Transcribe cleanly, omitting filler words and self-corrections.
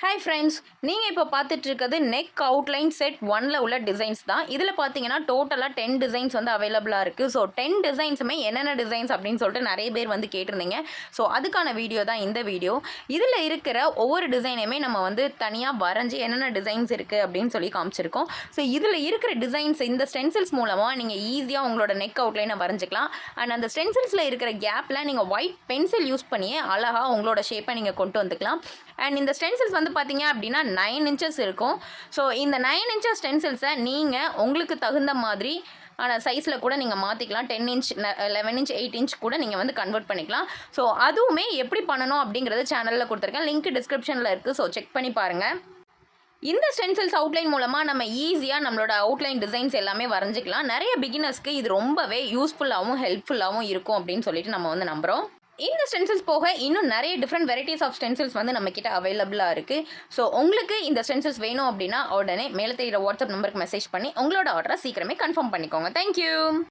Hi friends, நீங்கள் இப்போ பார்த்துட்டு இருக்கிறது நெக் அவுட்லைன் செட் 1ல் உள்ள டிசைன்ஸ் தான். இதில் பார்த்தீங்கன்னா டோட்டலாக 10 டிசைன்ஸ் வந்து அவைலபிளாக இருக்குது. ஸோ 10 டிசைன்ஸுமே என்னென்ன டிசைன்ஸ் அப்படின்னு சொல்லிட்டு நிறைய பேர் வந்து கேட்டிருந்தீங்க. ஸோ அதுக்கான வீடியோ தான் இந்த வீடியோ. இதில் இருக்கிற ஒவ்வொரு டிசைனையுமே நம்ம வந்து தனியாக வரைஞ்சி என்னென்ன டிசைன்ஸ் இருக்குது அப்படின்னு சொல்லி காமிச்சிருக்கோம். ஸோ இதில் இருக்கிற டிசைன்ஸ் இந்த ஸ்டென்சில்ஸ் மூலமாக நீங்கள் ஈஸியாக உங்களோட நெக் அவுட்லைனை வரைஞ்சிக்கலாம். அண்ட் அந்த ஸ்டென்சில்ஸில் இருக்கிற கேப்பில் நீங்கள் ஒயிட் பென்சில் யூஸ் பண்ணியே அழகாக உங்களோட ஷேப்பை நீங்கள் கொண்டு வந்துக்கலாம். அண்ட் இந்த ஸ்டென்சில்ஸ் வந்து பார்த்தீங்க அப்படின்னா 9 இன்ச்சஸ் இருக்கும். ஸோ இந்த 9 இன்ச்சஸ் ஸ்டென்சில்ஸை நீங்கள் உங்களுக்கு தகுந்த மாதிரி ஆனால் சைஸில் கூட நீங்கள் மாற்றிக்கலாம். 10 இன்ச் 11 இன்ச் 8 இன்ச் கூட நீங்கள் வந்து கன்வெர்ட் பண்ணிக்கலாம். ஸோ அதுவுமே எப்படி பண்ணணும் அப்படிங்கிறது சேனலில் கொடுத்துருக்கேன். லிங்க் டிஸ்கிரிப்ஷனில் இருக்குது. ஸோ செக் பண்ணி பாருங்கள். இந்த ஸ்டென்சில்ஸ் அவுட்லைன் மூலமாக நம்ம ஈஸியாக நம்மளோட அவுட்லைன் டிசைன்ஸ் எல்லாமே வரைஞ்சிக்கலாம். நிறைய பிகினர்ஸ்க்கு இது ரொம்பவே யூஸ்ஃபுல்லாகவும் ஹெல்ப்ஃபுல்லாகவும் இருக்கும் அப்படின்னு சொல்லிட்டு நம்ம வந்து நம்புகிறோம். இந்த ஸ்டென்சில்ஸ் போக இன்னும் நிறைய டிஃப்ரெண்ட் வெரைட்டிஸ் ஆஃப் ஸ்டென்சில்ஸ் வந்து நம்மக்கிட்ட அவைலபிளாக இருக்குது. ஸோ உங்களுக்கு இந்த ஸ்டென்சில்ஸ் வேணும் அப்படின்னா உடனே மேலே தெரிகிற வாட்ஸ்அப் நம்பருக்கு மெசேஜ் பண்ணி உங்களோட ஆர்டரை சீக்கிரமே கன்ஃபார்ம் பண்ணிக்கோங்க. தேங்க்யூ.